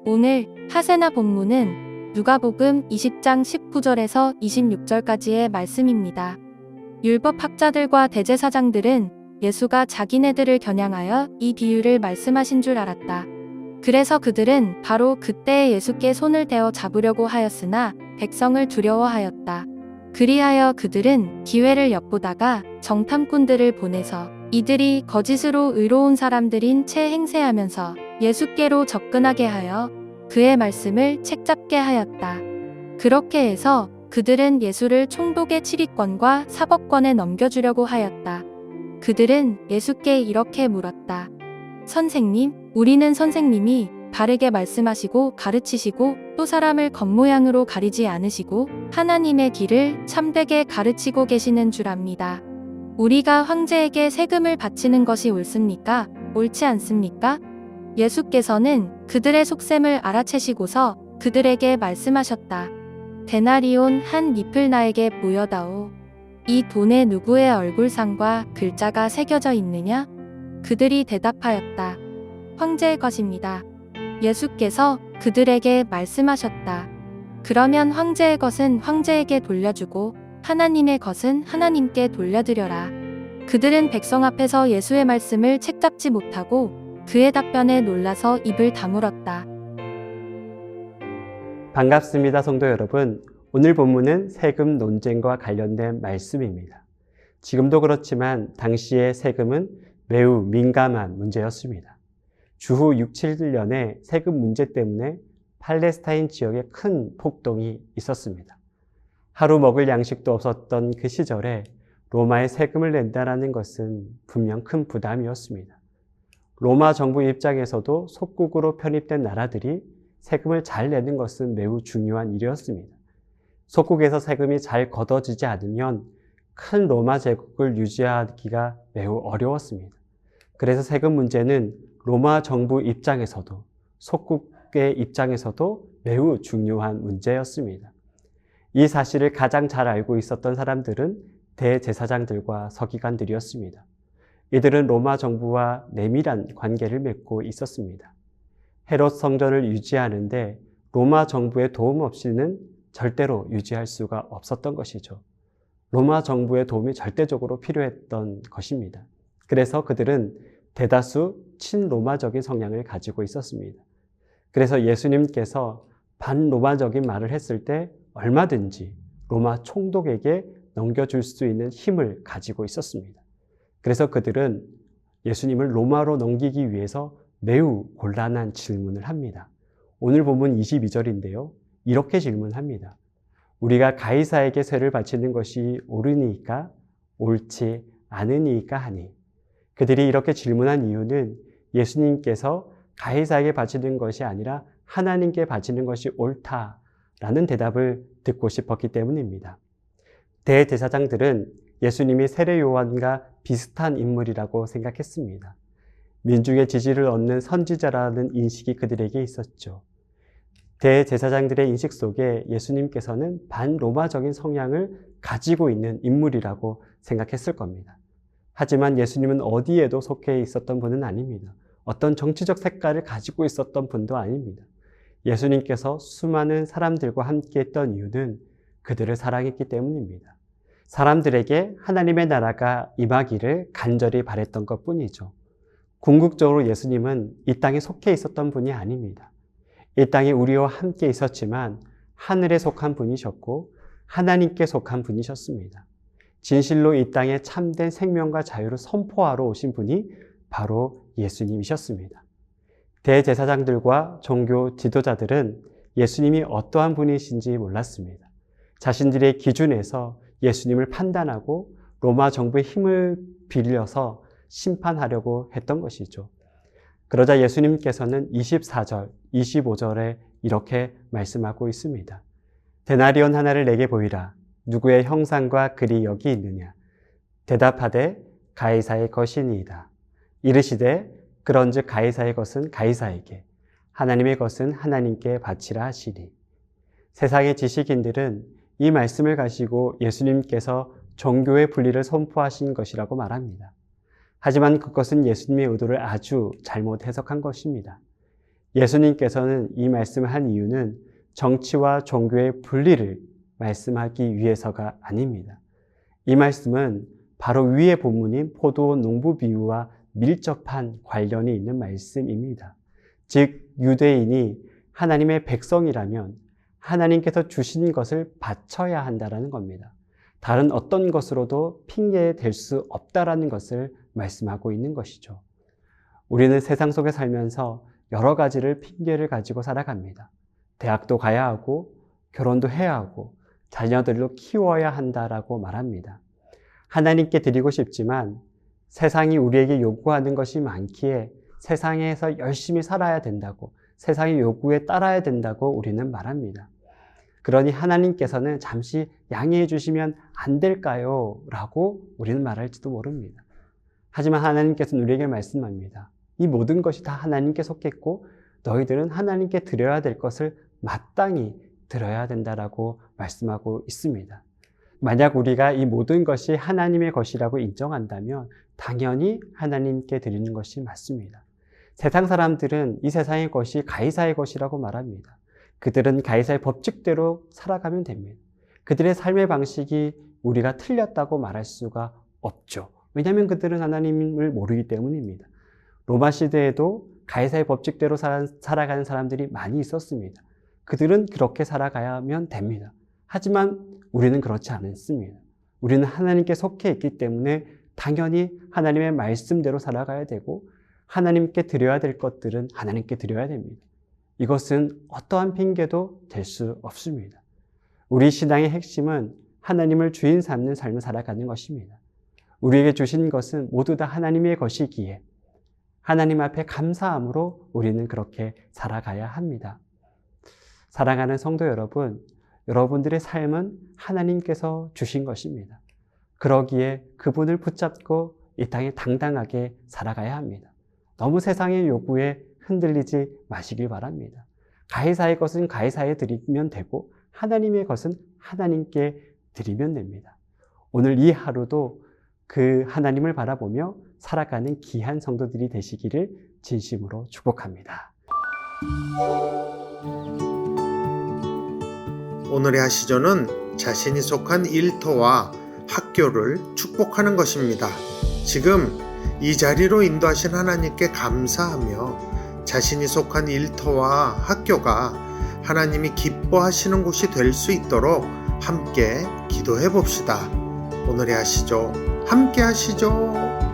오늘 하세나 본문은 누가복음 20장 19절에서 26절까지의 말씀입니다. 율법학자들과 대제사장들은 예수가 자기네들을 겨냥하여 이 비유를 말씀하신 줄 알았다. 그래서 그들은 바로 그때에 예수께 손을 대어 잡으려고 하였으나 백성을 두려워하였다. 그리하여 그들은 기회를 엿보다가 정탐꾼들을 보내서 이들이 거짓으로 의로운 사람들인 채 행세하면서 예수께로 접근하게 하여 그의 말씀을 책잡게 하였다. 그렇게 해서 그들은 예수를 총독의 치리권과 사법권에 넘겨주려고 하였다. 그들은 예수께 이렇게 물었다. 선생님, 우리는 선생님이 바르게 말씀하시고 가르치시고 또 사람을 겉모양으로 가리지 않으시고 하나님의 길을 참되게 가르치고 계시는 줄 압니다. 우리가 황제에게 세금을 바치는 것이 옳습니까? 옳지 않습니까? 예수께서는 그들의 속셈을 알아채시고서 그들에게 말씀하셨다. 데나리온 한 잎을 나에게 보여다오. 이 돈에 누구의 얼굴상과 글자가 새겨져 있느냐? 그들이 대답하였다. 황제의 것입니다. 예수께서 그들에게 말씀하셨다. 그러면 황제의 것은 황제에게 돌려주고 하나님의 것은 하나님께 돌려드려라. 그들은 백성 앞에서 예수의 말씀을 책잡지 못하고 그의 답변에 놀라서 입을 다물었다. 반갑습니다, 성도 여러분. 오늘 본문은 세금 논쟁과 관련된 말씀입니다. 지금도 그렇지만 당시의 세금은 매우 민감한 문제였습니다. 주후 6, 7년에 세금 문제 때문에 팔레스타인 지역에 큰 폭동이 있었습니다. 하루 먹을 양식도 없었던 그 시절에 로마에 세금을 낸다는 것은 분명 큰 부담이었습니다. 로마 정부 입장에서도 속국으로 편입된 나라들이 세금을 잘 내는 것은 매우 중요한 일이었습니다. 속국에서 세금이 잘 걷어지지 않으면 큰 로마 제국을 유지하기가 매우 어려웠습니다. 그래서 세금 문제는 로마 정부 입장에서도 속국의 입장에서도 매우 중요한 문제였습니다. 이 사실을 가장 잘 알고 있었던 사람들은 대제사장들과 서기관들이었습니다. 이들은 로마 정부와 내밀한 관계를 맺고 있었습니다. 헤롯 성전을 유지하는데 로마 정부의 도움 없이는 절대로 유지할 수가 없었던 것이죠. 로마 정부의 도움이 절대적으로 필요했던 것입니다. 그래서 그들은 대다수 친로마적인 성향을 가지고 있었습니다. 그래서 예수님께서 반로마적인 말을 했을 때 얼마든지 로마 총독에게 넘겨줄 수 있는 힘을 가지고 있었습니다. 그래서 그들은 예수님을 로마로 넘기기 위해서 매우 곤란한 질문을 합니다. 오늘 본문 22절인데요. 이렇게 질문합니다. 우리가 가이사에게 세를 바치는 것이 옳으니까 옳지 않으니까 하니. 그들이 이렇게 질문한 이유는 예수님께서 가이사에게 바치는 것이 아니라 하나님께 바치는 것이 옳다라는 대답을 듣고 싶었기 때문입니다. 대제사장들은 예수님이 세례 요한과 비슷한 인물이라고 생각했습니다. 민중의 지지를 얻는 선지자라는 인식이 그들에게 있었죠. 대제사장들의 인식 속에 예수님께서는 반로마적인 성향을 가지고 있는 인물이라고 생각했을 겁니다. 하지만 예수님은 어디에도 속해 있었던 분은 아닙니다. 어떤 정치적 색깔을 가지고 있었던 분도 아닙니다. 예수님께서 수많은 사람들과 함께 했던 이유는 그들을 사랑했기 때문입니다. 사람들에게 하나님의 나라가 임하기를 간절히 바랬던 것뿐이죠. 궁극적으로 예수님은 이 땅에 속해 있었던 분이 아닙니다. 이 땅에 우리와 함께 있었지만 하늘에 속한 분이셨고 하나님께 속한 분이셨습니다. 진실로 이 땅에 참된 생명과 자유를 선포하러 오신 분이 바로 예수님이셨습니다. 대제사장들과 종교 지도자들은 예수님이 어떠한 분이신지 몰랐습니다. 자신들의 기준에서 예수님을 판단하고 로마 정부의 힘을 빌려서 심판하려고 했던 것이죠. 그러자 예수님께서는 24절, 25절에 이렇게 말씀하고 있습니다. 데나리온 하나를 내게 보이라. 누구의 형상과 글이 여기 있느냐? 대답하되 가이사의 것이니이다. 이르시되 그런즉 가이사의 것은 가이사에게, 하나님의 것은 하나님께 바치라 하시니. 세상의 지식인들은 이 말씀을 가지고 예수님께서 종교의 분리를 선포하신 것이라고 말합니다. 하지만 그것은 예수님의 의도를 아주 잘못 해석한 것입니다. 예수님께서는 이 말씀을 한 이유는 정치와 종교의 분리를 말씀하기 위해서가 아닙니다. 이 말씀은 바로 위의 본문인 포도 농부 비유와 밀접한 관련이 있는 말씀입니다. 즉 유대인이 하나님의 백성이라면 하나님께서 주신 것을 바쳐야 한다는 겁니다. 다른 어떤 것으로도 핑계될 수 없다라는 것을 말씀하고 있는 것이죠. 우리는 세상 속에 살면서 여러 가지를 핑계를 가지고 살아갑니다. 대학도 가야 하고 결혼도 해야 하고 자녀들도 키워야 한다라고 말합니다. 하나님께 드리고 싶지만 세상이 우리에게 요구하는 것이 많기에 세상에서 열심히 살아야 된다고, 세상의 요구에 따라야 된다고 우리는 말합니다. 그러니 하나님께서는 잠시 양해해 주시면 안 될까요? 라고 우리는 말할지도 모릅니다. 하지만 하나님께서는 우리에게 말씀합니다. 이 모든 것이 다 하나님께 속했고 너희들은 하나님께 드려야 될 것을 마땅히 드려야 된다라고 말씀하고 있습니다. 만약 우리가 이 모든 것이 하나님의 것이라고 인정한다면 당연히 하나님께 드리는 것이 맞습니다. 세상 사람들은 이 세상의 것이 가이사의 것이라고 말합니다. 그들은 가이사의 법칙대로 살아가면 됩니다. 그들의 삶의 방식이 우리가 틀렸다고 말할 수가 없죠. 왜냐하면 그들은 하나님을 모르기 때문입니다. 로마 시대에도 가이사의 법칙대로 살아가는 사람들이 많이 있었습니다. 그들은 그렇게 살아가야만 됩니다. 하지만 우리는 그렇지 않습니다. 우리는 하나님께 속해 있기 때문에 당연히 하나님의 말씀대로 살아가야 되고 하나님께 드려야 될 것들은 하나님께 드려야 됩니다. 이것은 어떠한 핑계도 될 수 없습니다. 우리 신앙의 핵심은 하나님을 주인 삼는 삶을 살아가는 것입니다. 우리에게 주신 것은 모두 다 하나님의 것이기에 하나님 앞에 감사함으로 우리는 그렇게 살아가야 합니다. 사랑하는 성도 여러분, 여러분들의 삶은 하나님께서 주신 것입니다. 그러기에 그분을 붙잡고 이 땅에 당당하게 살아가야 합니다. 너무 세상의 요구에 흔들리지 마시길 바랍니다. 가이사의 것은 가이사에 드리면 되고 하나님의 것은 하나님께 드리면 됩니다. 오늘 이 하루도 그 하나님을 바라보며 살아가는 귀한 성도들이 되시기를 진심으로 축복합니다. 오늘의 하시조는 자신이 속한 일터와 학교를 축복하는 것입니다. 지금 이 자리로 인도하신 하나님께 감사하며 자신이 속한 일터와 학교가 하나님이 기뻐하시는 곳이 될 수 있도록 함께 기도해 봅시다. 오늘의 하시조 함께 하시죠.